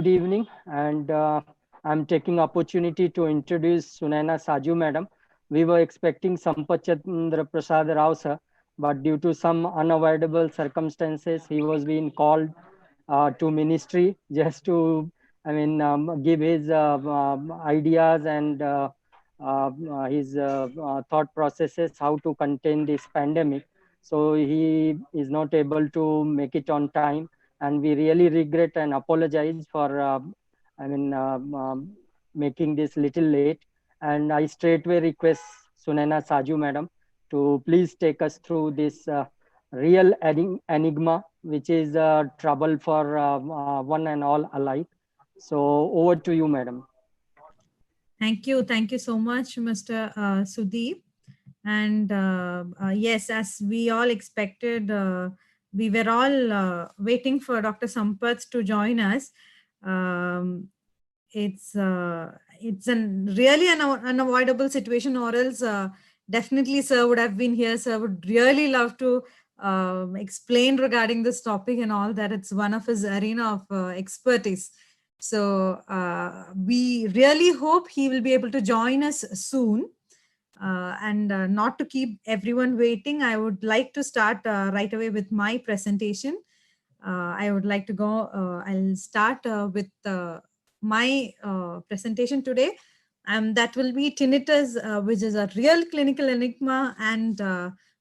Good evening, and I'm taking opportunity to introduce Sunaina Saju madam. We were expecting Sampath Chandra Prasad Rao sir, but due to some unavoidable circumstances, he was being called to ministry just to, give his ideas and his thought processes how to contain this pandemic. So he is not able to make it on time, and we really regret and apologize for I mean making this little late. And I straightway request Sunaina Saju madam to please take us through this real enigma, which is trouble for one and all alike. So over to you, madam. Thank you. Thank you so much, Mr. Sudeep. And yes, as we all expected, we were all waiting for Dr. Sampath to join us. Um, it's really an unavoidable situation, or else definitely sir would have been here. Sir would really love to explain regarding this topic and all that. It's one of his arena of expertise. So we really hope he will be able to join us soon. And not to keep everyone waiting, I would like to start right away with my presentation. I would like to go, I'll start with my presentation today. And that will be tinnitus, which is a real clinical enigma. And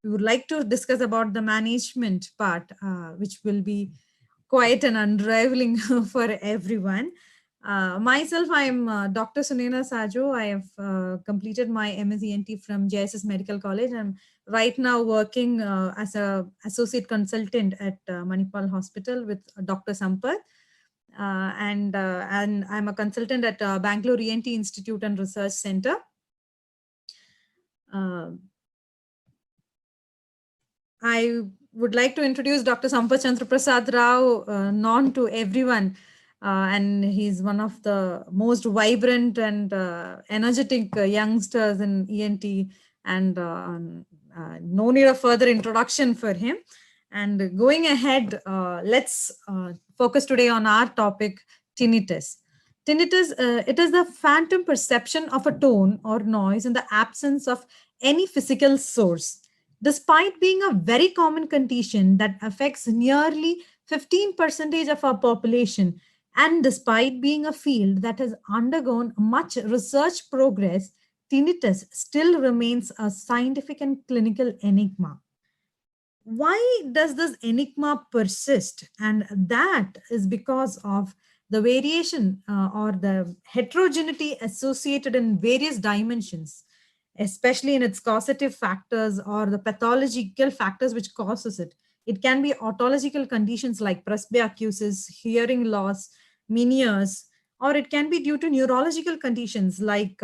we would like to discuss about the management part, which will be quite an unraveling for everyone. Myself, I'm Dr. Sunaina Saju. I have completed my MSc from JSS Medical College. I'm right now working as an associate consultant at Manipal Hospital with Dr. Sampath. And I'm a consultant at Bangalore ENT Institute and Research Center. I would like to introduce Dr. Sampath Chandra Prasad Rao, known to everyone. And he's one of the most vibrant and energetic youngsters in ENT, and no need of further introduction for him. And going ahead, let's focus today on our topic, tinnitus. Tinnitus, it is the phantom perception of a tone or noise in the absence of any physical source. Despite being a very common condition that affects nearly 15% of our population, and despite being a field that has undergone much research progress, tinnitus still remains a scientific and clinical enigma. Why does this enigma persist? And that is because of the variation or the heterogeneity associated in various dimensions, especially in its causative factors or the pathological factors which causes it. It can be otological conditions like presbyacusis, hearing loss, Meniere's, or it can be due to neurological conditions like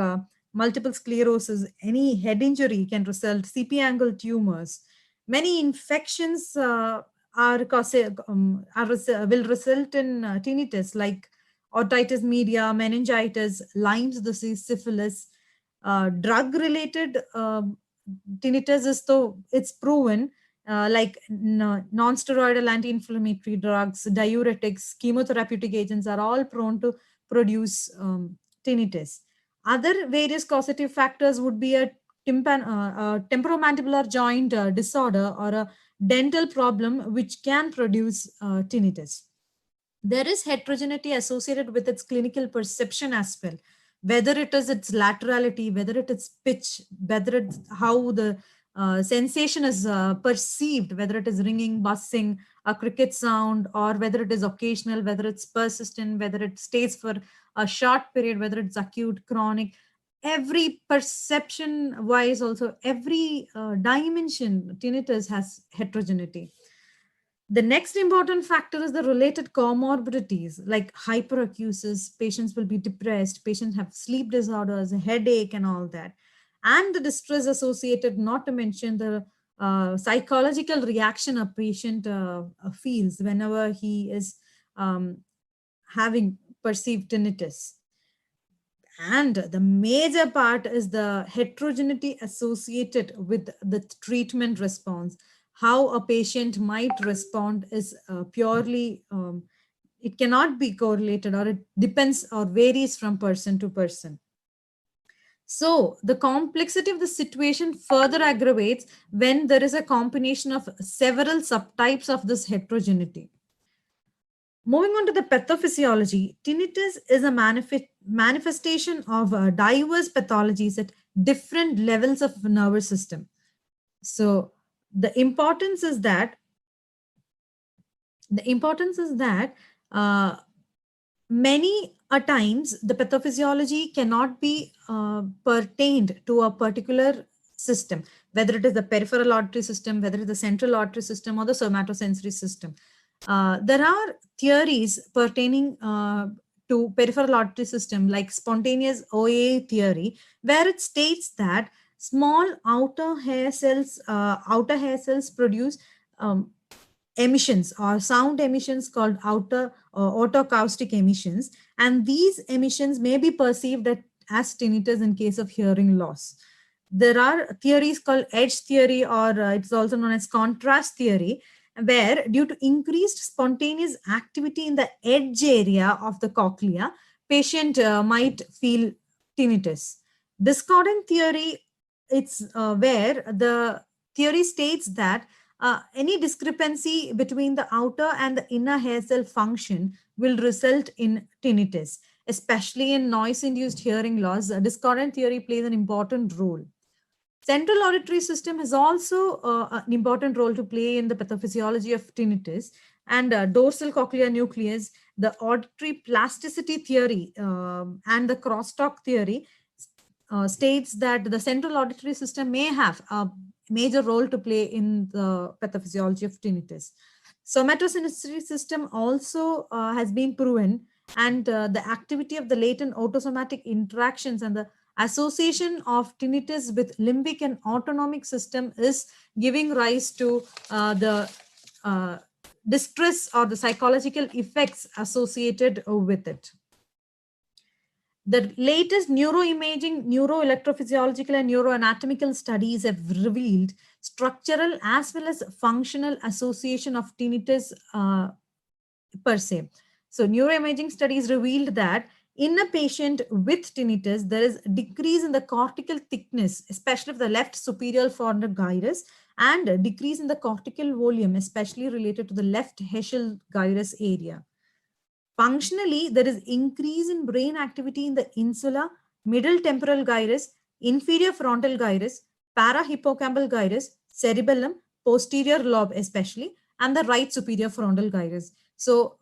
multiple sclerosis. Any head injury can result, CP angle tumors. Many infections will result in tinnitus, like otitis media, meningitis, Lyme's disease, syphilis. Drug-related tinnitus is, though it's proven, like non-steroidal anti-inflammatory drugs, diuretics, chemotherapeutic agents are all prone to produce tinnitus. Other various causative factors would be a temporomandibular joint disorder or a dental problem which can produce tinnitus. There is heterogeneity associated with its clinical perception as well, whether it is its laterality, whether it is pitch, whether it's how the sensation is perceived, whether it is ringing, buzzing, a cricket sound, or whether it is occasional, whether it's persistent, whether it stays for a short period, whether it's acute, chronic. Every perception wise, also every dimension, tinnitus has heterogeneity. The next important factor is the related comorbidities like hyperacusis. Patients will be depressed, patients have sleep disorders, headache, and all that. And the distress associated, not to mention the psychological reaction a patient feels whenever he is having perceived tinnitus. And the major part is the heterogeneity associated with the treatment response. How a patient might respond is purely it cannot be correlated, or it depends or varies from person to person. So the complexity of the situation further aggravates when there is a combination of several subtypes of this heterogeneity. Moving on to the pathophysiology, tinnitus is a manifestation of diverse pathologies at different levels of the nervous system. So the importance is that many a times the pathophysiology cannot be pertained to a particular system, whether it is the peripheral auditory system, whether it is the central auditory system, or the somatosensory system. There are theories pertaining to peripheral auditory system, like spontaneous OA theory, where it states that small outer hair cells produce emissions or sound emissions called outer autoacoustic emissions, and these emissions may be perceived as tinnitus in case of hearing loss. There are theories called edge theory, or it's also known as contrast theory, where due to increased spontaneous activity in the edge area of the cochlea, patient might feel tinnitus. Discordant theory, it's where the theory states that any discrepancy between the outer and the inner hair cell function will result in tinnitus, especially in noise-induced hearing loss. Discordant theory plays an important role. Central auditory system has also an important role to play in the pathophysiology of tinnitus, and dorsal cochlear nucleus, the auditory plasticity theory, and the crosstalk theory states that the central auditory system may have a major role to play in the pathophysiology of tinnitus. Somatosensory system also has been proven, and the activity of the latent autosomatic interactions and the association of tinnitus with limbic and autonomic system is giving rise to the distress or the psychological effects associated with it. The latest neuroimaging, neuroelectrophysiological, and neuroanatomical studies have revealed structural as well as functional association of tinnitus per se. So neuroimaging studies revealed that in a patient with tinnitus, there is a decrease in the cortical thickness, especially of the left superior frontal gyrus, and a decrease in the cortical volume, especially related to the left hesial gyrus area. Functionally, there is increase in brain activity in the insula, middle temporal gyrus, inferior frontal gyrus, parahippocampal gyrus, cerebellum, posterior lobe especially, and the right superior frontal gyrus. So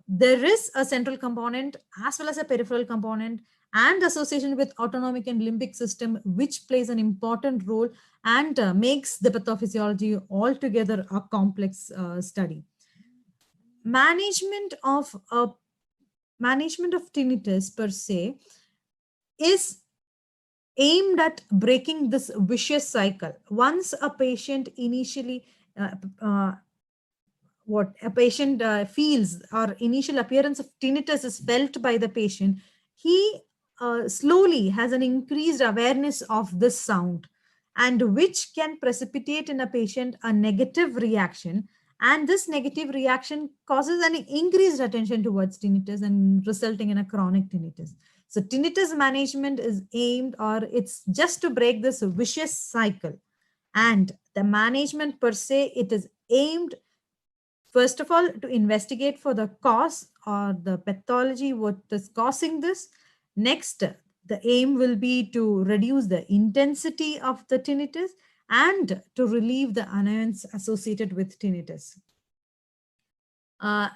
there is a central component as well as a peripheral component and association with autonomic and limbic system, which plays an important role and makes the pathophysiology altogether a complex study. Management of tinnitus per se is aimed at breaking this vicious cycle. Once a patient initially feels, or initial appearance of tinnitus is felt by the patient, he slowly has an increased awareness of this sound, and which can precipitate in a patient a negative reaction, and this negative reaction causes an increased attention towards tinnitus and resulting in a chronic tinnitus. So tinnitus management is aimed, or it's just to break this vicious cycle. And the management per se, it is aimed, first of all, to investigate for the cause or the pathology, what is causing this. Next, the aim will be to reduce the intensity of the tinnitus and to relieve the annoyance associated with tinnitus.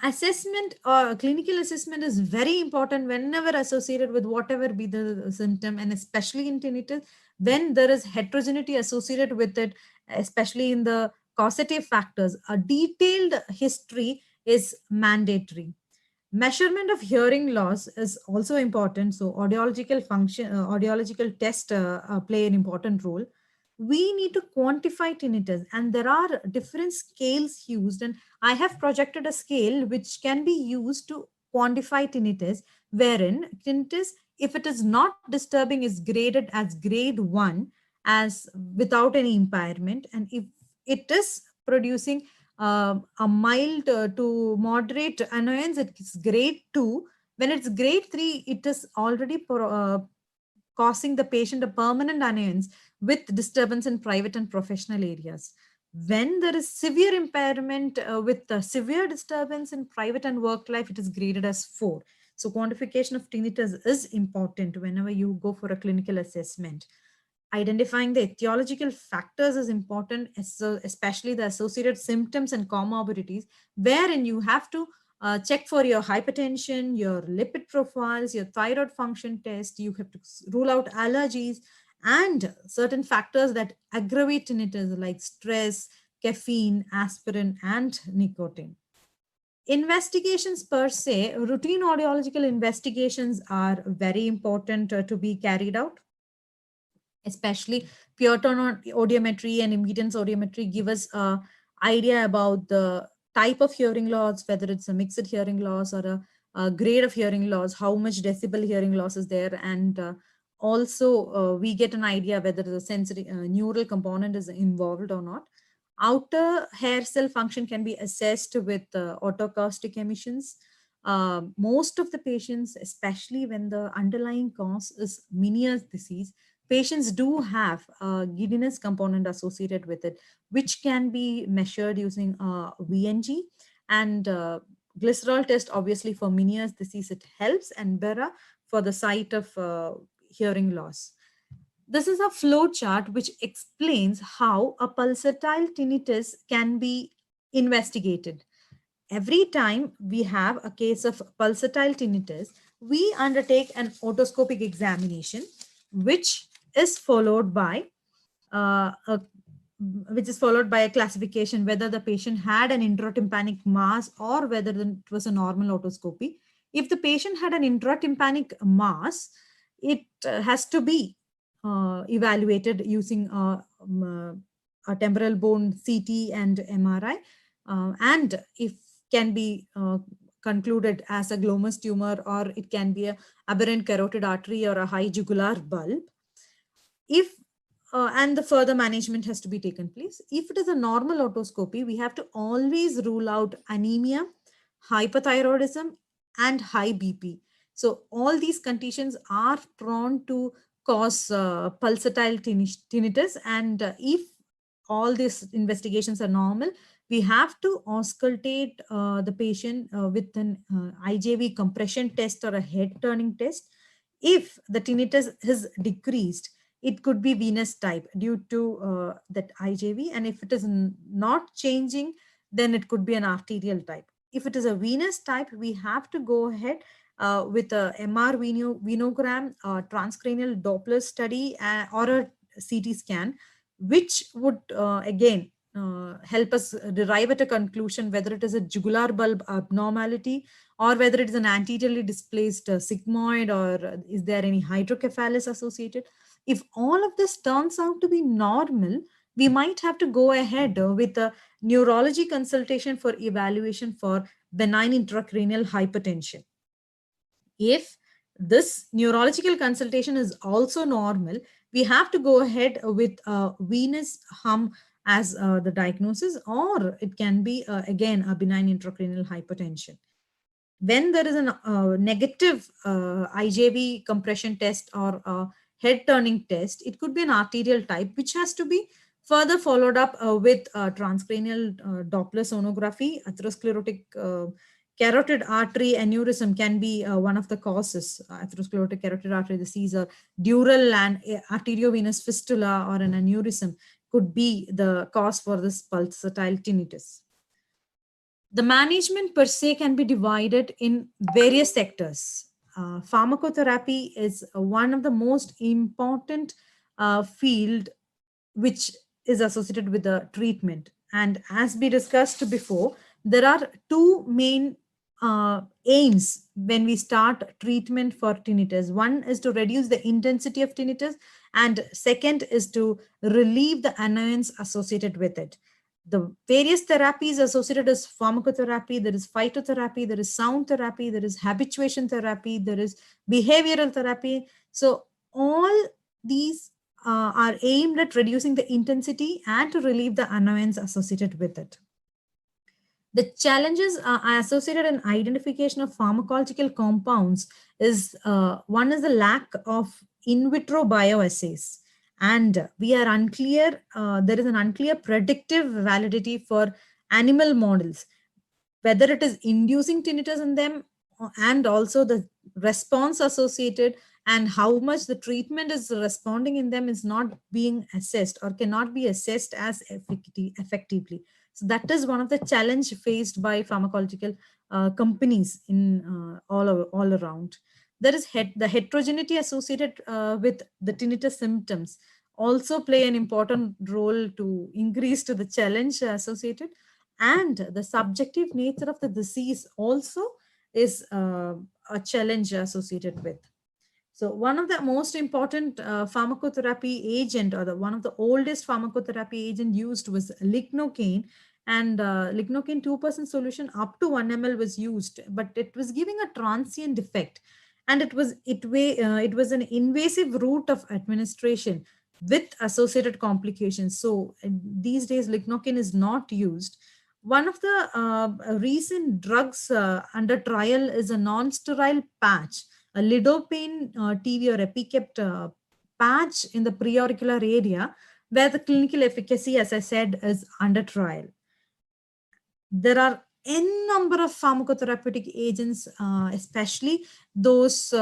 Assessment or clinical assessment is very important whenever associated with whatever be the symptom, and especially in tinnitus, when there is heterogeneity associated with it, especially in the causative factors. A detailed history is mandatory. Measurement of hearing loss is also important. So audiological function, audiological tests play an important role. We need to quantify tinnitus, and there are different scales used, and I have projected a scale which can be used to quantify tinnitus, wherein tinnitus, if it is not disturbing, is graded as grade 1 as without any impairment, and if it is producing a mild to moderate annoyance, it's grade 2. When it's grade 3, it is already causing the patient a permanent annoyance with disturbance in private and professional areas. When there is severe impairment with severe disturbance in private and work life, it is graded as 4. So quantification of tinnitus is important whenever you go for a clinical assessment. Identifying the etiological factors is important, especially the associated symptoms and comorbidities, wherein you have to check for your hypertension, your lipid profiles, your thyroid function test. You have to rule out allergies and certain factors that aggravate tinnitus like stress, caffeine, aspirin, and nicotine. Investigations per se, routine audiological investigations are very important to be carried out, especially pure tone audiometry and impedance audiometry give us an idea about the type of hearing loss, whether it's a mixed hearing loss or a grade of hearing loss, how much decibel hearing loss is there, and also we get an idea whether the sensory neural component is involved or not. Outer hair cell function can be assessed with autocaustic emissions. Most of the patients, especially when the underlying cause is Meniere's disease, patients do have a giddiness component associated with it, which can be measured using VNG and glycerol test. Obviously, for Meniere's disease, it helps, and BERA for the site of hearing loss. This is a flow chart which explains how a pulsatile tinnitus can be investigated. Every time we have a case of pulsatile tinnitus, we undertake an otoscopic examination, which is followed by a classification whether the patient had an intratympanic mass or whether it was a normal otoscopy. If the patient had an intratympanic mass, it has to be evaluated using a temporal bone CT and MRI, and if can be concluded as a glomus tumor, or it can be a aberrant carotid artery or a high jugular bulb. If and the further management has to be taken place. If it is a normal otoscopy, we have to always rule out anemia, hypothyroidism, and high BP. So all these conditions are prone to cause pulsatile tinnitus, and if all these investigations are normal, we have to auscultate the patient with an IJV compression test or a head turning test. If the tinnitus has decreased, it could be venous type due to that IJV, and if it is not changing, then it could be an arterial type. If it is a venous type, we have to go ahead with a MR venogram, transcranial Doppler study, or a CT scan, which would again help us derive at a conclusion whether it is a jugular bulb abnormality or whether it is an anteriorly displaced sigmoid, or is there any hydrocephalus associated. If all of this turns out to be normal, we might have to go ahead with a neurology consultation for evaluation for benign intracranial hypertension. If this neurological consultation is also normal, we have to go ahead with a venous hum as the diagnosis, or it can be again a benign intracranial hypertension. When there is a negative IJV compression test or a head turning test, it could be an arterial type, which has to be further followed up with transcranial Doppler sonography. Atherosclerotic carotid artery aneurysm can be one of the causes. Atherosclerotic carotid artery disease, or dural and arteriovenous fistula or an aneurysm could be the cause for this pulsatile tinnitus. The management per se can be divided in various sectors. Pharmacotherapy is one of the most important field which is associated with the treatment. And as we discussed before, there are two main aims when we start treatment for tinnitus. One is to reduce the intensity of tinnitus, and second is to relieve the annoyance associated with it. The various therapies associated is pharmacotherapy, there is phytotherapy, there is sound therapy, there is habituation therapy, there is behavioral therapy. So all these are aimed at reducing the intensity and to relieve the annoyance associated with it. The challenges are associated in identification of pharmacological compounds is one is the lack of in vitro bioassays, and we are unclear. There is an unclear predictive validity for animal models, whether it is inducing tinnitus in them, and also the response associated, and how much the treatment is responding in them is not being assessed or cannot be assessed as effectively. So that is one of the challenge faced by pharmacological companies in all around. There is the heterogeneity associated with the tinnitus symptoms also play an important role to increase to the challenge associated, and the subjective nature of the disease also is a challenge associated with. So one of the most important pharmacotherapy agent, or one of the oldest pharmacotherapy agent used, was lignocaine, and lignocaine 2% solution up to 1 ml was used, but it was giving a transient effect, and it was an invasive route of administration with associated complications. So these days lignocaine is not used. One of the recent drugs under trial is a non-sterile patch, a lidocaine TV or Epicept patch in the preauricular area, where the clinical efficacy, as I said, is under trial. There are n number of pharmacotherapeutic agents, especially those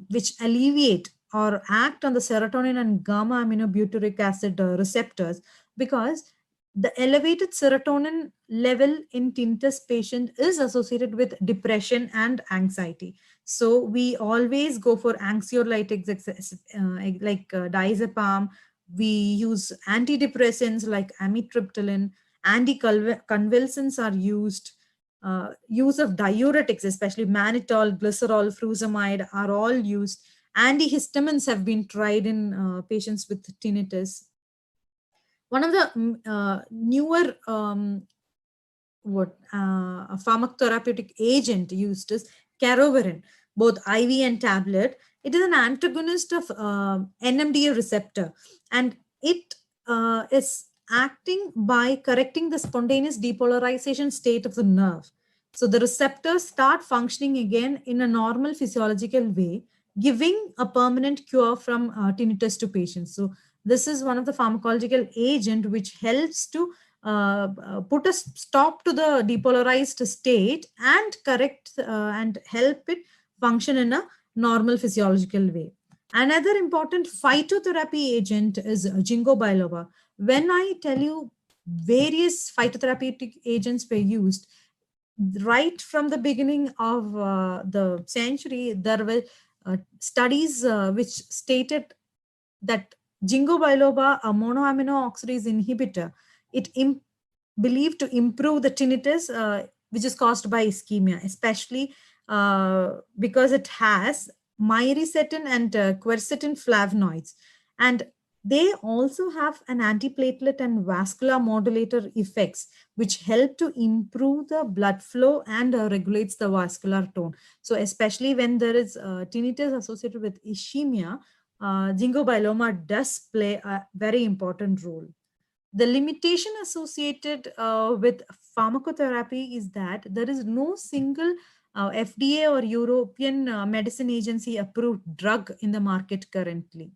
which alleviate or act on the serotonin and gamma aminobutyric acid receptors, because the elevated serotonin level in tinnitus patient is associated with depression and anxiety. So we always go for anxiolytics like diazepam. We use antidepressants like amitriptyline. Anticonvulsants are used. Use of diuretics, especially mannitol, glycerol, furosemide, are all used. Antihistamines have been tried in patients with tinnitus. One of the newer pharmacotherapeutic agent used is carovarin, both IV and tablet. It is an antagonist of NMDA receptor, and it is acting by correcting the spontaneous depolarization state of the nerve. So the receptors start functioning again in a normal physiological way, giving a permanent cure from tinnitus to patients. So this is one of the pharmacological agent which helps to put a stop to the depolarized state and correct and help it function in a normal physiological way. Another important phytotherapy agent is ginkgo biloba. When I tell you various phytotherapeutic agents were used, right from the beginning of the century, there were studies which stated that ginkgo biloba, a monoamino oxidase inhibitor, it believed to improve the tinnitus, which is caused by ischemia, especially because it has myricetin and quercetin flavonoids. And they also have an antiplatelet and vascular modulator effects, which help to improve the blood flow and regulates the vascular tone. So especially when there is tinnitus associated with ischemia, ginkgo biloba does play a very important role. The limitation associated with pharmacotherapy is that there is no single FDA or European Medicine Agency approved drug in the market currently.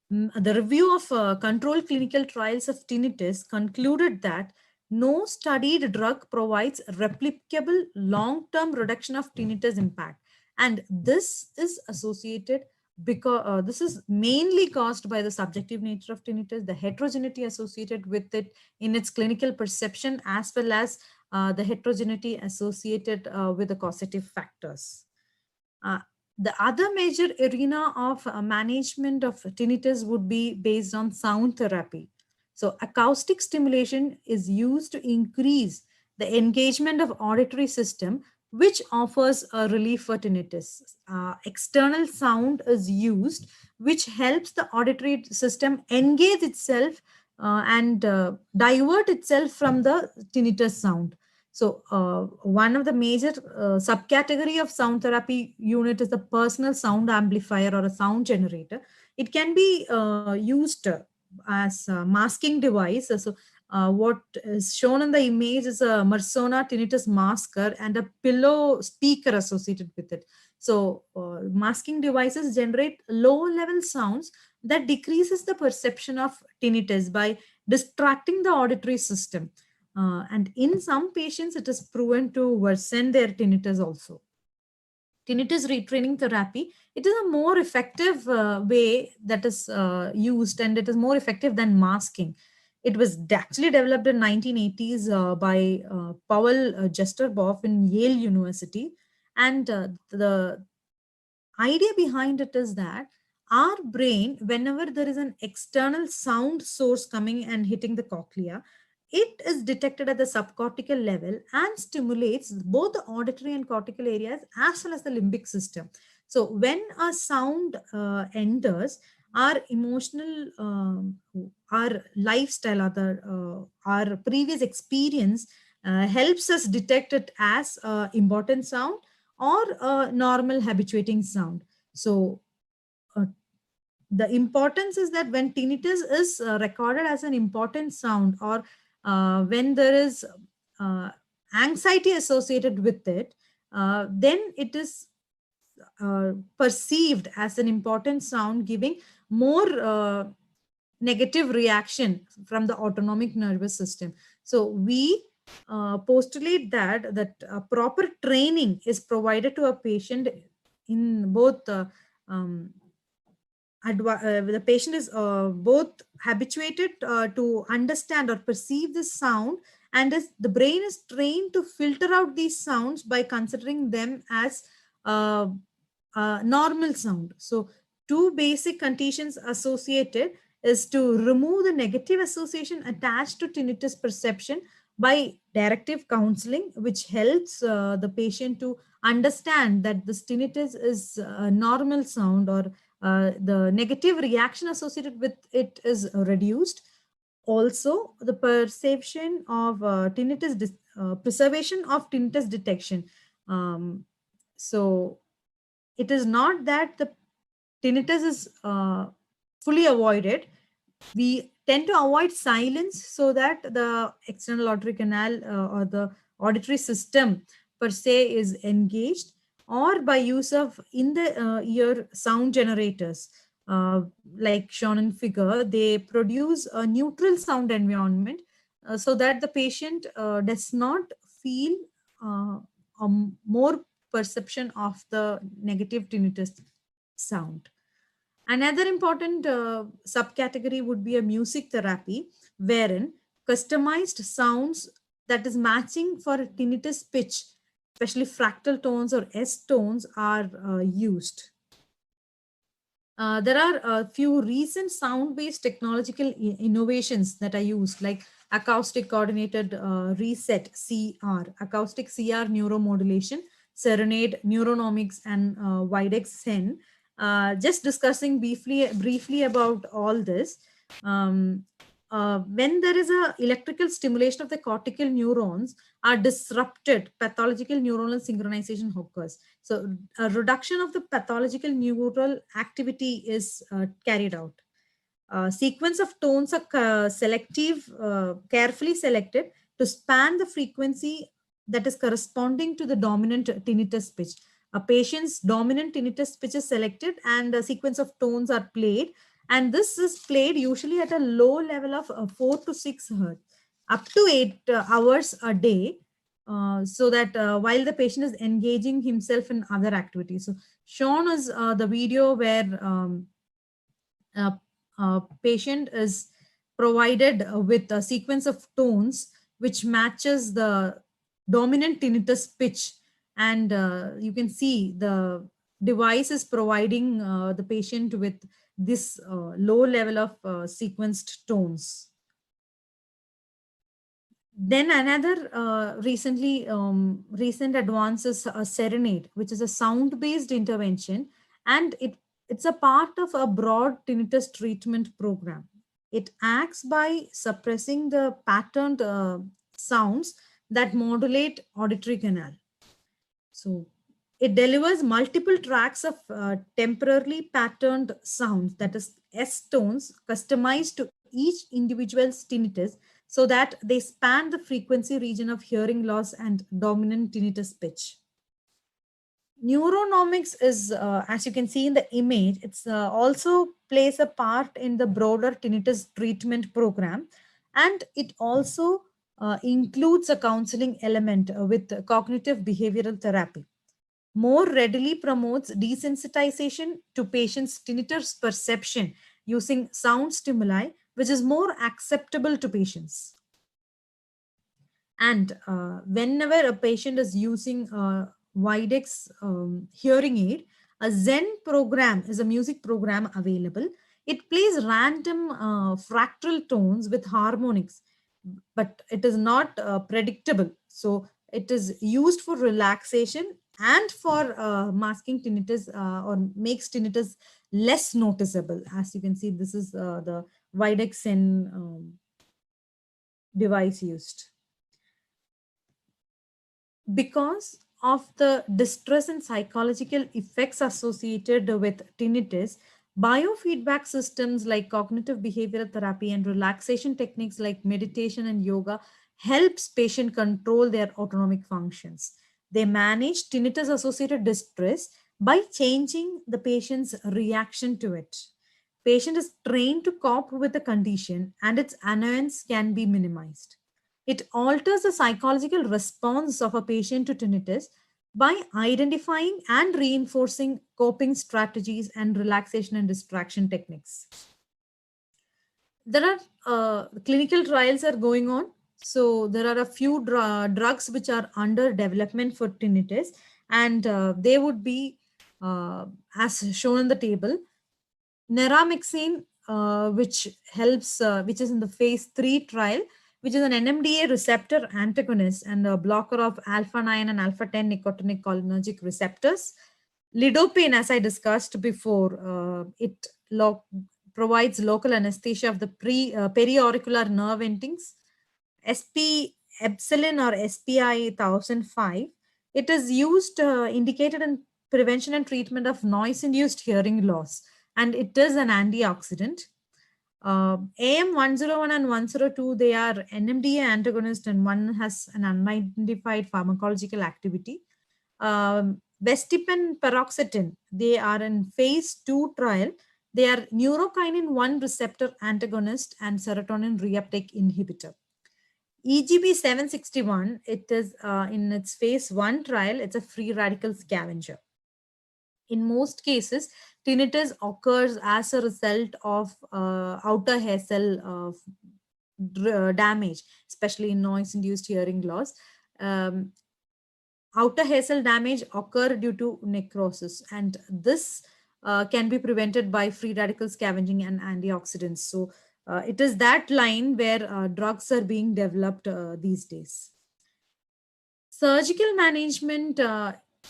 The review of controlled clinical trials of tinnitus concluded that no studied drug provides replicable long-term reduction of tinnitus impact. And this is associated because this is mainly caused by the subjective nature of tinnitus, the heterogeneity associated with it in its clinical perception, as well as the heterogeneity associated with the causative factors. The other major arena of management of tinnitus would be based on sound therapy. So acoustic stimulation is used to increase the engagement of auditory system, which offers a relief for tinnitus. External sound is used, which helps the auditory system engage itself and divert itself from the tinnitus sound. So one of the major subcategory of sound therapy unit is the personal sound amplifier or a sound generator. It can be used as a masking device. So What is shown in the image is a Mersona tinnitus masker and a pillow speaker associated with it. So masking devices generate low-level sounds that decreases the perception of tinnitus by distracting the auditory system. And in some patients, it is proven to worsen their tinnitus also. Tinnitus retraining therapy, it is a more effective way that is used, and it is more effective than masking. It was actually developed in 1980s by Powell Justerboff in Yale University. And the idea behind it is that our brain, whenever there is an external sound source coming and hitting the cochlea, it is detected at the subcortical level and stimulates both the auditory and cortical areas as well as the limbic system. So when a sound enters, our emotional, our lifestyle, our previous experience helps us detect it as important sound or a normal habituating sound. So the importance is that when tinnitus is recorded as an important sound, or when there is anxiety associated with it, then it is perceived as an important sound, giving more negative reaction from the autonomic nervous system. So we postulate that proper training is provided to a patient in both the patient is both habituated to understand or perceive this sound, and the brain is trained to filter out these sounds by considering them as normal sound. So two basic conditions associated is to remove the negative association attached to tinnitus perception by directive counseling, which helps the patient to understand that this tinnitus is a normal sound, or the negative reaction associated with it is reduced. Also, the perception of tinnitus, preservation of tinnitus detection. So it is not that the tinnitus is fully avoided. We tend to avoid silence so that the external auditory canal or the auditory system per se is engaged, or by use of in the ear sound generators. Like shown in figure, they produce a neutral sound environment so that the patient does not feel a more perception of the negative tinnitus sound. Another important subcategory would be a music therapy, wherein customized sounds that is matching for tinnitus pitch, especially fractal tones or S tones, are used. There are a few recent sound-based technological innovations that are used, like acoustic coordinated reset CR, acoustic CR neuromodulation, Serenade Neuronomics, and Videx Sen. Just discussing briefly about all this. When there is a electrical stimulation of the cortical neurons are disrupted, pathological neuronal synchronization occurs. So a reduction of the pathological neural activity is carried out. Sequence of tones are carefully selected to span the frequency that is corresponding to the dominant tinnitus pitch. A patient's dominant tinnitus pitch is selected and a sequence of tones are played. And this is played usually at a low level of 4 to 6 hertz, up to 8 hours a day, so that while the patient is engaging himself in other activities. So shown is the video where patient is provided with a sequence of tones which matches the dominant tinnitus pitch, and you can see the device is providing the patient with this low level of sequenced tones. Then another recent advance is a Serenade, which is a sound-based intervention, and it's a part of a broad tinnitus treatment program. It acts by suppressing the patterned sounds that modulate auditory canal. So it delivers multiple tracks of temporarily patterned sounds, that is S tones, customized to each individual's tinnitus, so that they span the frequency region of hearing loss and dominant tinnitus pitch. Neuronomics is, as you can see in the image, it's also plays a part in the broader tinnitus treatment program, and it also includes a counseling element with cognitive behavioral therapy. More readily promotes desensitization to patients' tinnitus perception using sound stimuli, which is more acceptable to patients. And whenever a patient is using Widex hearing aid, a Zen program is a music program available. It plays random fractal tones with harmonics, but it is not predictable. So it is used for relaxation and for masking tinnitus or makes tinnitus less noticeable. As you can see, this is the Widex Zen device used. Because of the distress and psychological effects associated with tinnitus, biofeedback systems like cognitive behavioral therapy and relaxation techniques like meditation and yoga helps patient control their autonomic functions. They manage tinnitus associated distress by changing the patient's reaction to it. Patient is trained to cope with the condition and its annoyance can be minimized. It alters the psychological response of a patient to tinnitus by identifying and reinforcing coping strategies and relaxation and distraction techniques. There are clinical trials are going on. So there are a few drugs which are under development for tinnitus, and they would be, as shown in the table, neramycin, which helps, which is in the phase 3 trial, which is an NMDA receptor antagonist and a blocker of alpha-9 and alpha-10 nicotinic cholinergic receptors. Lidocaine, as I discussed before, it provides local anesthesia of the periauricular nerve endings. SP epsilon or SPI 1005, it is used, indicated in prevention and treatment of noise-induced hearing loss, and it is an antioxidant. AM 101 and 102, they are NMDA antagonist, and one has an unidentified pharmacological activity. Vestipen paroxetine, they are in phase 2 trial. They are neurokinin 1 receptor antagonist and serotonin reuptake inhibitor. EGB 761, it is in its phase 1 trial, it's a free radical scavenger. In most cases, tinnitus occurs as a result of outer hair cell damage, especially in noise-induced hearing loss. Outer hair cell damage occur due to necrosis, and this can be prevented by free radical scavenging and antioxidants. So it is that line where drugs are being developed these days. Surgical management,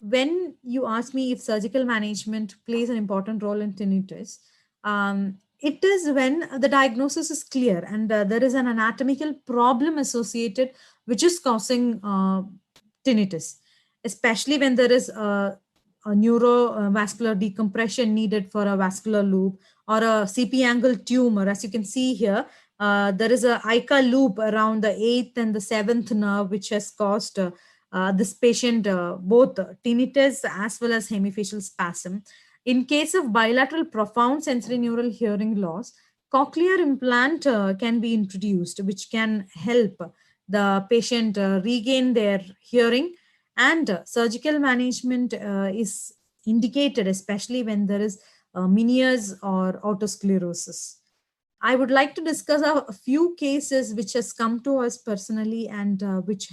when you ask me if surgical management plays an important role in tinnitus, it is when the diagnosis is clear and there is an anatomical problem associated which is causing tinnitus, especially when there is a neurovascular decompression needed for a vascular loop or a CP angle tumor. As you can see here, there is a ICA loop around the 8th and the 7th nerve, which has caused this patient both tinnitus as well as hemifacial spasm. In case of bilateral profound sensory neural hearing loss, cochlear implant can be introduced, which can help the patient regain their hearing, and surgical management is indicated, especially when there is Meniere's or autosclerosis. I would like to discuss a few cases which has come to us personally and which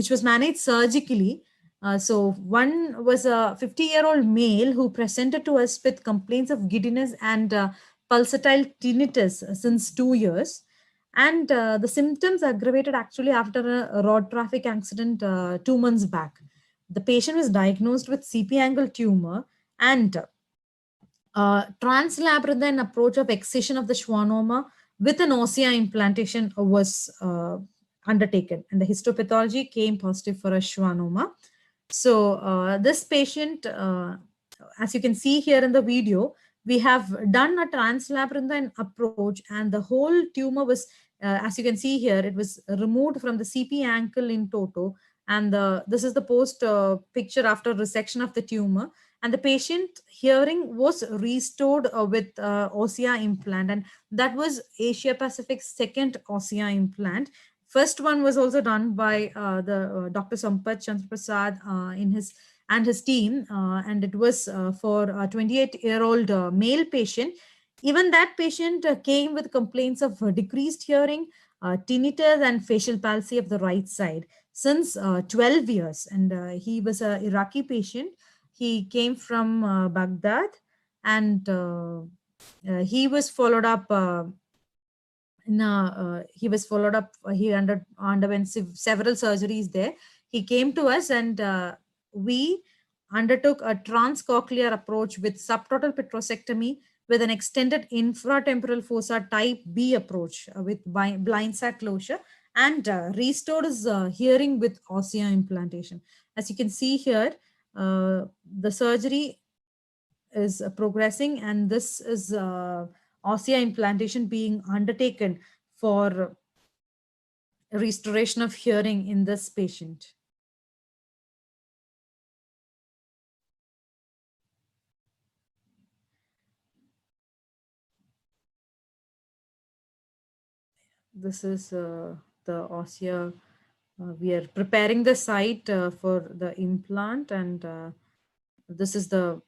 was managed surgically. So one was a 50-year-old male who presented to us with complaints of giddiness and pulsatile tinnitus since 2 years. And the symptoms aggravated actually after a road traffic accident 2 months back. The patient was diagnosed with CP angle tumor, and translabyrinthine approach of excision of the schwannoma with an osseous implantation was undertaken, and the histopathology came positive for a schwannoma. So this patient, as you can see here in the video, We have done a translabyrinthine approach, and the whole tumor was, as you can see here, it was removed from the CP ankle in toto. And this is the post picture after resection of the tumor. And the patient hearing was restored with osseous implant. And that was Asia Pacific's second osseous implant. First one was also done by the Dr. Sampath Chandra Prasad in his team, and it was for a 28-year-old male patient. Even that patient came with complaints of decreased hearing, tinnitus, and facial palsy of the right side since 12 years. And he was an Iraqi patient. He came from Baghdad, and he was followed up. He underwent several surgeries there. He came to us, and we undertook a transcochlear approach with subtotal petrosectomy with an extended infratemporal fossa type B approach with blind sac closure, and restored his hearing with osseous implantation. As you can see here, the surgery is progressing, and this is osseous implantation being undertaken for restoration of hearing in this patient. This is the osseous. We are preparing the site for the implant, and this is the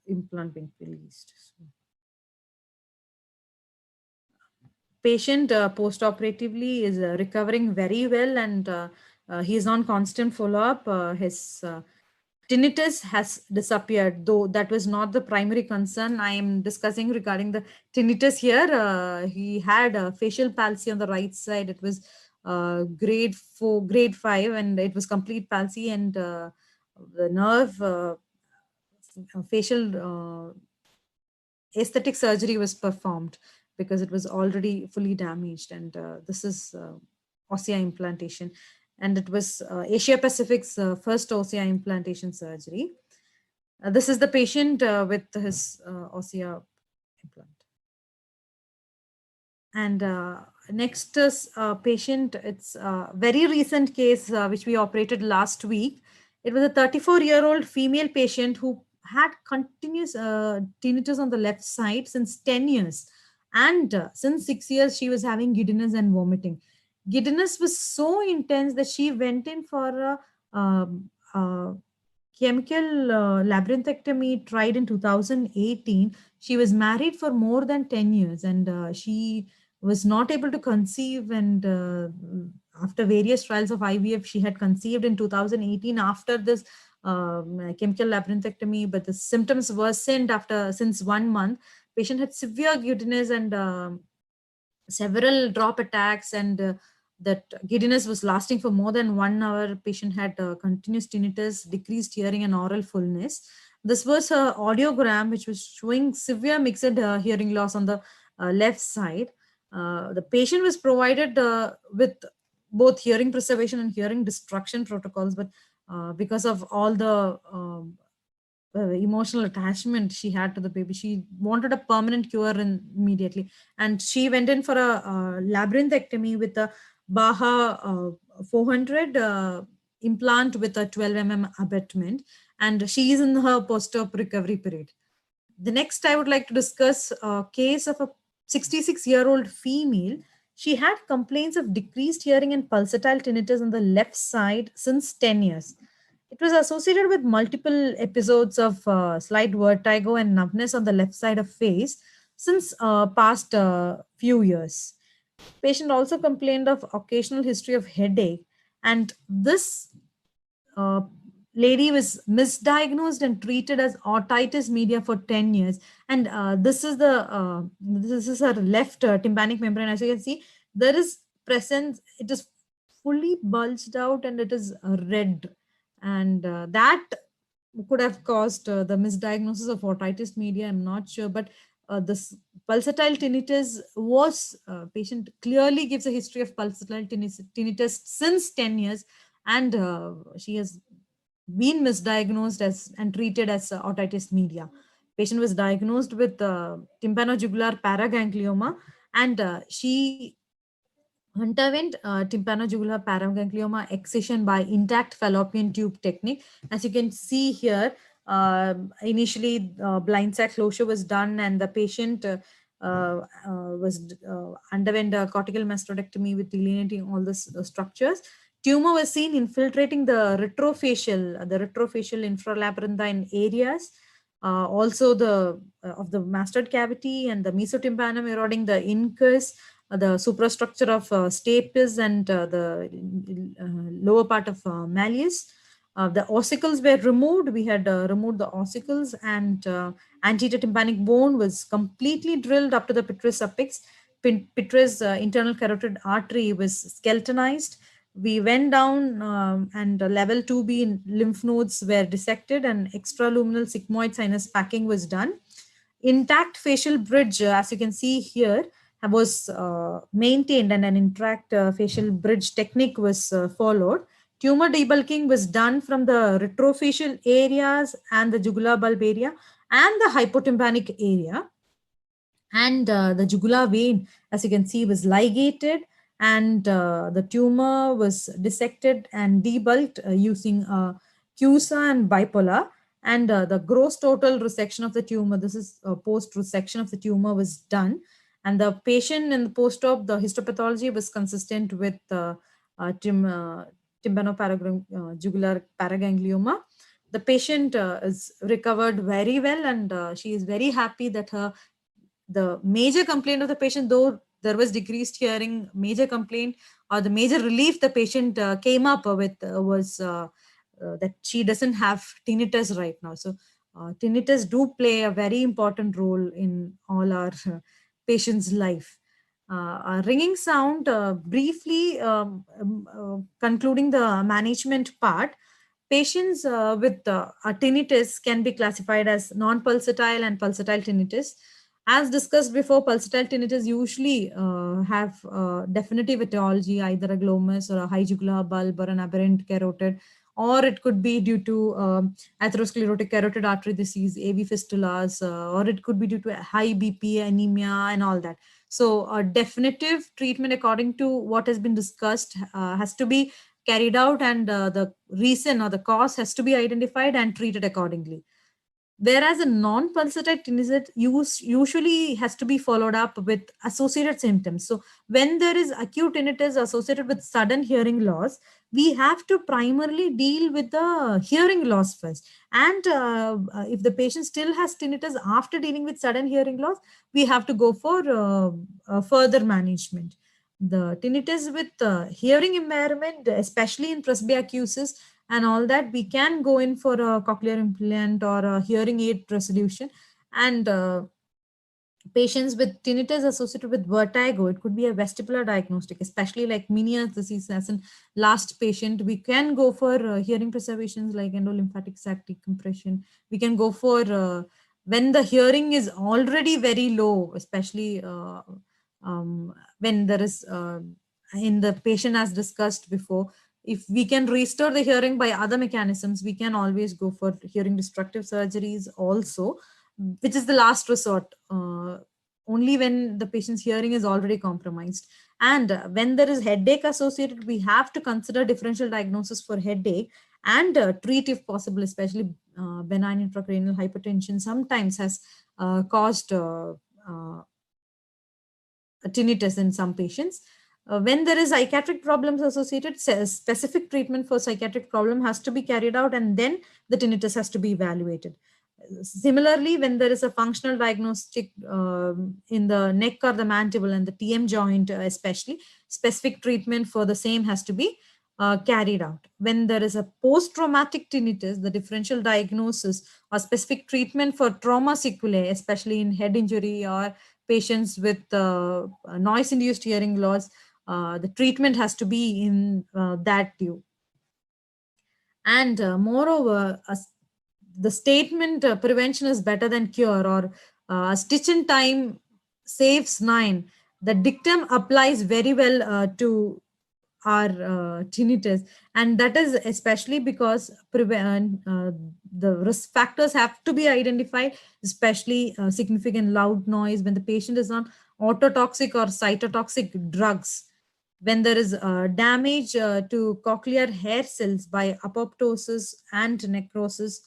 implant being released. So, patient post-operatively is recovering very well, and he is on constant follow-up. His tinnitus has disappeared, though that was not the primary concern. I am discussing regarding the tinnitus here. He had facial palsy on the right side. It was grade 4, grade 5, and it was complete palsy, and the nerve facial aesthetic surgery was performed because it was already fully damaged. And this is osseous implantation, and it was Asia Pacific's first osseous implantation surgery. This is the patient with his osseous implant. And next is patient. It's a very recent case which we operated last week. It was a 34-year-old female patient who had continuous tinnitus on the left side since 10 years. And since 6 years, she was having giddiness and vomiting. Giddiness was so intense that she went in for a chemical labyrinthectomy tried in 2018. She was married for more than 10 years, and she was not able to conceive. And after various trials of IVF, she had conceived in 2018 after this chemical labyrinthectomy, but the symptoms worsened since 1 month. Patient had severe giddiness and several drop attacks, and that giddiness was lasting for more than 1 hour. Patient had continuous tinnitus, decreased hearing, and oral fullness. This was her audiogram, which was showing severe mixed hearing loss on the left side. The patient was provided with both hearing preservation and hearing destruction protocols, but because of all the emotional attachment she had to the baby, she wanted a permanent cure immediately, and she went in for a labyrinthectomy with a Baha 400 implant with a 12 mm abutment, and she is in her post-op recovery period. The next I would like to discuss a case of a 66-year-old female. She had complaints of decreased hearing and pulsatile tinnitus on the left side since 10 years. It was associated with multiple episodes of slight vertigo and numbness on the left side of face since past few years. Patient also complained of occasional history of headache, and this lady was misdiagnosed and treated as otitis media for 10 years. And this is her left tympanic membrane. As you can see, there is presence. It is fully bulged out and it is red, and that could have caused the misdiagnosis of otitis media. I'm not sure, but this pulsatile tinnitus was patient clearly gives a history of pulsatile tinnitus since 10 years, and she has been misdiagnosed as and treated as otitis media. patient was diagnosed with tympanojugular paraganglioma, and she underwent tympanojugular paraganglioma excision by intact fallopian tube technique. As you can see here, initially blind sac closure was done, and the patient was underwent a cortical mastectomy with delineating all the structures. Tumor was seen infiltrating the retrofacial infralabyrinthine areas. Also the of the mastoid cavity and the mesotympanum eroding the incus, the suprastructure of stapes and the lower part of malleus. The ossicles were removed. We had removed the ossicles, and anterior tympanic bone was completely drilled up to the pitris apex. Pitris internal carotid artery was skeletonized. We went down and level 2B lymph nodes were dissected, and extraluminal sigmoid sinus packing was done. Intact facial bridge, as you can see here, was maintained, and an intact facial bridge technique was followed. Tumor debulking was done from the retrofacial areas and the jugular bulb area and the hypotympanic area. And the jugular vein, as you can see, was ligated, and the tumor was dissected and debulked using CUSA and bipolar. And the gross total resection of the tumor, this is post resection of the tumor, was done. And the patient in the post-op, the histopathology was consistent with tympanojugular paraganglioma. The patient is recovered very well, and she is very happy that the major complaint of the patient, though there was decreased hearing, major complaint or the major relief the patient came up with was that she doesn't have tinnitus right now. So tinnitus do play a very important role in all our patients' life. A ringing sound, briefly concluding the management part, patients with tinnitus can be classified as non-pulsatile and pulsatile tinnitus. As discussed before, pulsatile tinnitus usually have definitive etiology, either a glomus or a high jugular bulb or an aberrant carotid, or it could be due to atherosclerotic carotid artery disease, AV fistulas, or it could be due to high BP, anemia, and all that. So a definitive treatment according to what has been discussed has to be carried out, and the reason or the cause has to be identified and treated accordingly. Whereas a non-pulsatile tinnitus usually has to be followed up with associated symptoms. So when there is acute tinnitus associated with sudden hearing loss, we have to primarily deal with the hearing loss first. And if the patient still has tinnitus after dealing with sudden hearing loss, we have to go for further management. The tinnitus with hearing impairment, especially in presbyacusis and all that, we can go in for a cochlear implant or a hearing aid resolution. And patients with tinnitus associated with vertigo, it could be a vestibular diagnostic, especially like Meniere's disease. As in last patient, we can go for hearing preservations like endolymphatic sac decompression. We can go for when the hearing is already very low, especially when there is in the patient, as discussed before. If we can restore the hearing by other mechanisms, we can always go for hearing destructive surgeries also, which is the last resort, only when the patient's hearing is already compromised. And when there is headache associated, we have to consider differential diagnosis for headache and treat if possible, especially benign intracranial hypertension sometimes has caused tinnitus in some patients. When there is psychiatric problems associated, specific treatment for psychiatric problem has to be carried out, and then the tinnitus has to be evaluated. Similarly, when there is a functional diagnostic in the neck or the mandible and the TM joint especially, specific treatment for the same has to be carried out. When there is a post-traumatic tinnitus, the differential diagnosis or specific treatment for trauma sequelae, especially in head injury or patients with noise-induced hearing loss, the treatment has to be in that view. And moreover, the statement prevention is better than cure, or a stitch in time saves 9. The dictum applies very well to our tinnitus, and that is especially because the risk factors have to be identified, especially significant loud noise when the patient is on ototoxic or cytotoxic drugs, when there is damage to cochlear hair cells by apoptosis and necrosis.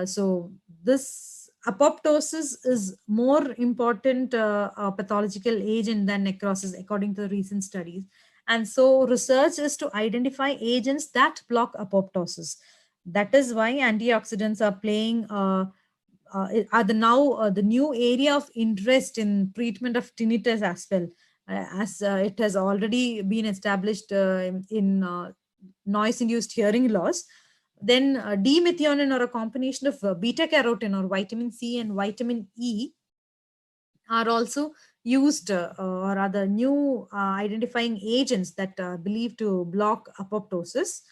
So this apoptosis is more important pathological agent than necrosis, according to the recent studies. And so research is to identify agents that block apoptosis. That is why antioxidants are playing are the new area of interest in treatment of tinnitus as well, as it has already been established in noise-induced hearing loss. Then D-methionine, or a combination of beta carotene or vitamin C and vitamin E, are also used or are the new identifying agents that are believed to block apoptosis.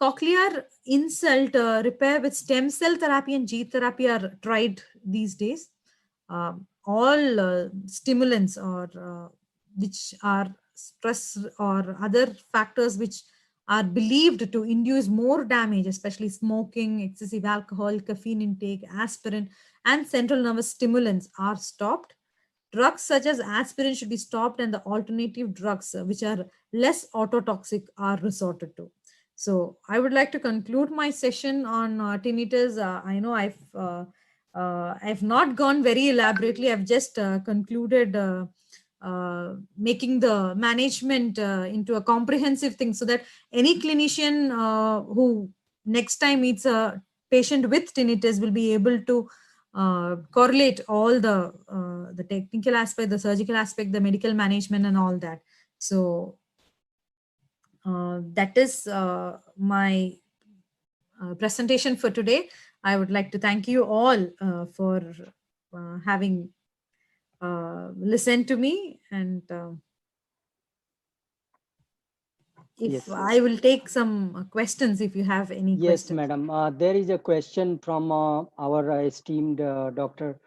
Cochlear insult repair with stem cell therapy and G therapy are tried these days. All stimulants or which are stress or other factors which are believed to induce more damage, especially smoking, excessive alcohol, caffeine intake, aspirin, and central nervous stimulants, are stopped. Drugs such as aspirin should be stopped, and the alternative drugs, which are less ototoxic, are resorted to. So I would like to conclude my session on tinnitus. I know I've not gone very elaborately. I've just concluded making the management into a comprehensive thing, so that any clinician who next time meets a patient with tinnitus will be able to correlate all the technical aspect, the surgical aspect, the medical management, and all that. So that is my presentation for today. I would like to thank you all for having listened to me, and if Yes, I will take some questions if you have any yes, questions. madam. There is a question from our esteemed Dr.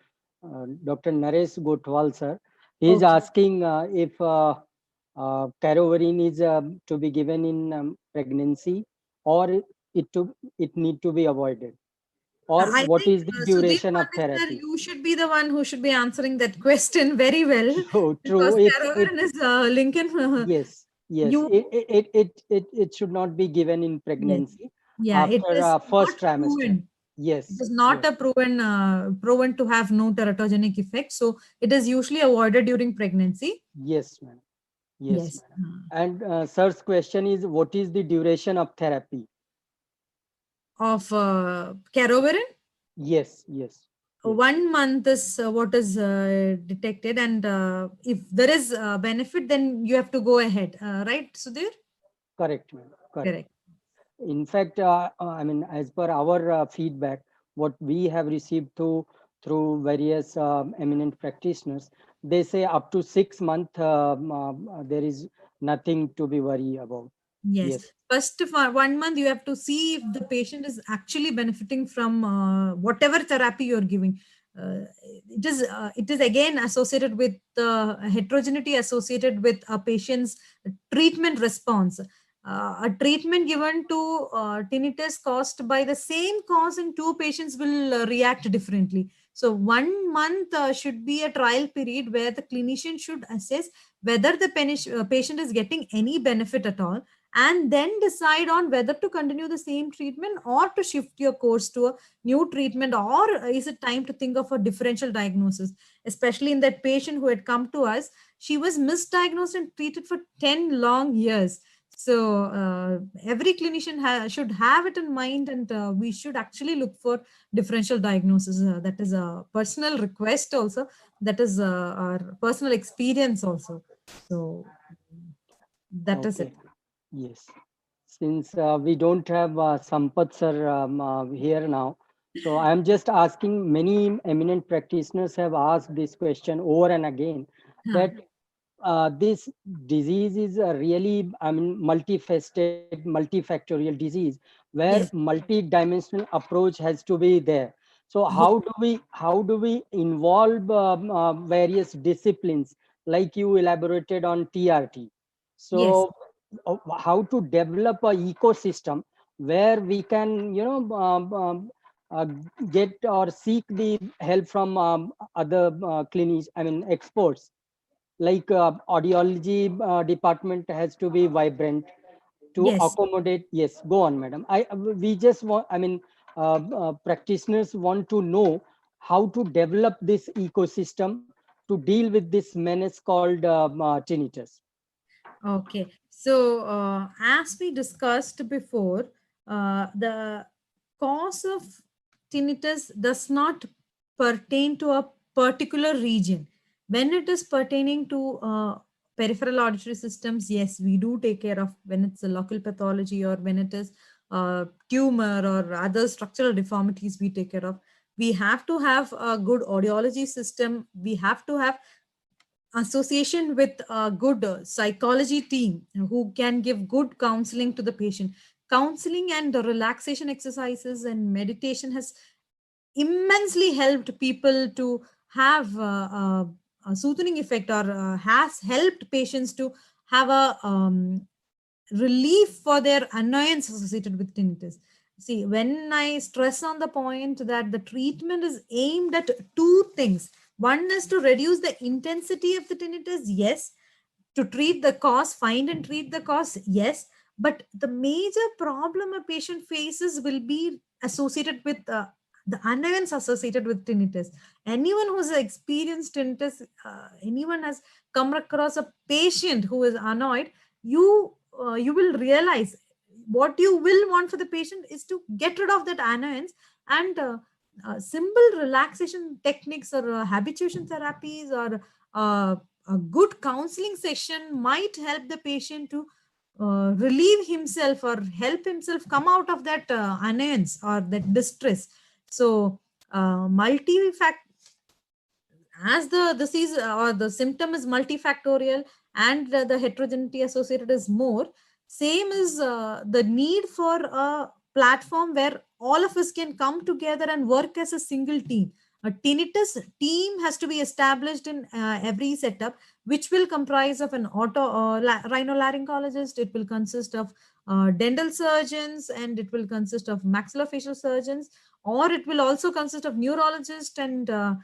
Naresh Gotwal, sir. He is Okay. asking if Carovarin is to be given in pregnancy, or it need to be avoided, or I what think is the Sudeep duration of Pandit sir, therapy? you should be the one who should be answering that question very well, So because true. It Carovarin is Lincoln. yes, yes. You It should not be given in Yes, pregnancy yeah, it after is not first trimester. proven. It Yes, is not yes, a proven to have no teratogenic effect. So it is usually avoided during pregnancy. yes, madam. Yes, Yes. madam. And sir's question is, what is the duration of therapy? Of Carovarin, Yes, yes, yes. 1 month is what is detected, and if there is benefit, then you have to go ahead, right, Sudhir? Correct, madam. Correct. Correct. In fact, I mean, as per our feedback, what we have received through various eminent practitioners, they say up to 6 months there is nothing to be worried about. Yes. Yes, First, for 1 month, you have to see if the patient is actually benefiting from whatever therapy you're giving. It is again associated with the heterogeneity associated with a patient's treatment response. A treatment given to tinnitus caused by the same cause in two patients will react differently. So 1 month should be a trial period where the clinician should assess whether the patient is getting any benefit at all, and then decide on whether to continue the same treatment or to shift your course to a new treatment, or is it time to think of a differential diagnosis. Especially in that patient who had come to us, she was misdiagnosed and treated for 10 long years. So every clinician should have it in mind, and we should actually look for differential diagnosis. That is a personal request also, that is our personal experience also. So that is it. okay, yes. Since we don't have Sampath sir here now, so I'm just asking. Many eminent practitioners have asked this question over and again, Huh. that this disease is a really, I mean, multifaceted, multifactorial disease, where Yes. multi-dimensional approach has to be there. So Yes. how do we involve various disciplines, like you elaborated on TRT? Yes. So how to develop a ecosystem where we can, get or seek the help from other clinics, I mean experts. Like audiology department has to be vibrant to Yes. accommodate. Yes, go on, madam. We just want, I mean, practitioners want to know how to develop this ecosystem to deal with this menace called tinnitus. Okay. So, as we discussed before, the cause of tinnitus does not pertain to a particular region. When it is pertaining to peripheral auditory systems, yes, we do take care of when it's a local pathology or when it is tumor or other structural deformities we take care of. We have to have a good audiology system. We have to have association with a good psychology team who can give good counseling to the patient. Counseling and the relaxation exercises and meditation has immensely helped people to have a soothing effect, or has helped patients to have a relief for their annoyance associated with tinnitus. See, when I stress on the point that the treatment is aimed at two things. One is to reduce the intensity of the tinnitus, yes. To treat the cause, find and treat the cause, yes. But the major problem a patient faces will be associated with the annoyance associated with tinnitus. Anyone who's experienced tinnitus, anyone has come across a patient who is annoyed, you will realize what you will want for the patient is to get rid of that annoyance, and simple relaxation techniques or habituation therapies or a good counseling session might help the patient to relieve himself or help himself come out of that annoyance or that distress. So multi-fact, as the disease or the symptom is multifactorial and the heterogeneity associated is more, same is the need for a platform where all of us can come together and work as a single team. A tinnitus team has to be established in every setup, which will comprise of an rhinolaryngologist. It will consist of dental surgeons, and it will consist of maxillofacial surgeons, or it will also consist of neurologist and uh,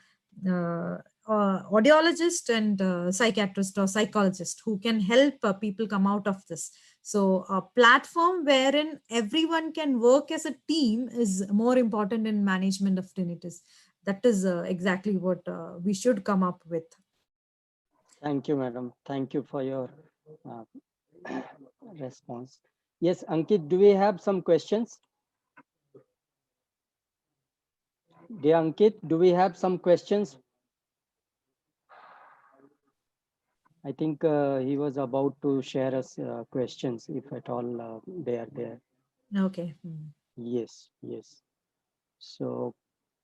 audiologist and psychiatrist or psychologist who can help people come out of this. So a platform wherein everyone can work as a team is more important in management of tinnitus. That is exactly what we should come up with. Thank you, madam. Thank you for your uh, response. Yes, Ankit, do we have some questions? Dear Ankit, do we have some questions? I think he was about to share us questions, if at all they are there. Okay. Yes, yes. So,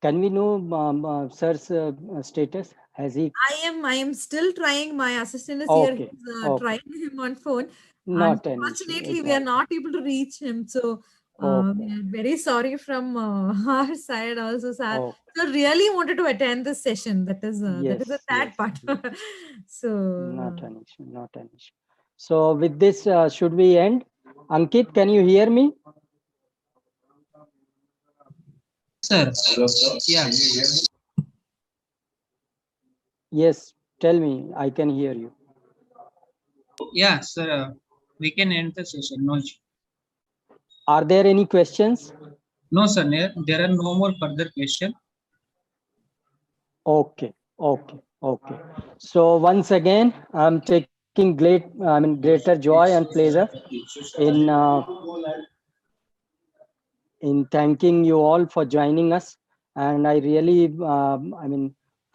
can we know sir's status? Has he? I am still trying. My assistant is here. Okay, He's okay. trying him on phone. Not an issue. Unfortunately, we are not able to reach him. So we Okay. are very sorry from our side also, sir. Okay. So really wanted to attend this session. That is a Yes, sad yes. part. So Not an issue. Not an issue. So, with this, should we end? Ankit, can you hear me? Sir, yeah, Yes. Tell me. I can hear you. yeah, sir. We can end the session. No, Are there any questions? no, sir. There are no more further questions. Okay. Okay. Okay. So once again, I'm taking greater joy and pleasure in thanking you all for joining us. And I really,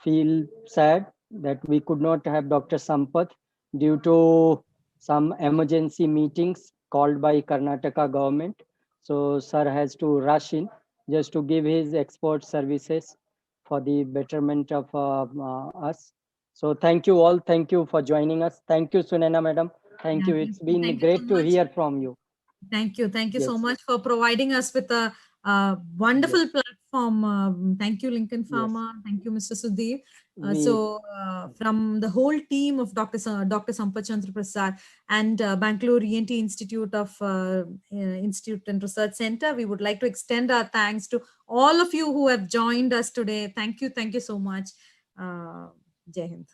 feel sad that we could not have Dr. Sampath due to some emergency meetings called by Karnataka government. So sir has to rush in just to give his expert services for the betterment of us. So thank you all. Thank you for joining us. Thank you, Sunaina madam. Thank you. It's been thank you so great to much. hear from you. Thank you. Thank you so Yes. much for providing us with a wonderful platform platform. Thank you, Lincoln Yes. Pharma. Thank you, Mr. Sudeep. We- From the whole team of Dr. Sampath Chandra Prasad and Bangalore ENT Institute of Institute and Research Center, we would like to extend our thanks to all of you who have joined us today. Thank you so much. Jai Hind.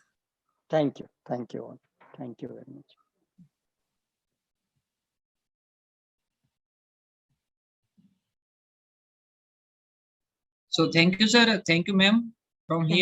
Thank you. Thank you all. Thank you very much. So thank you, sir. Thank you, ma'am. From Thank here.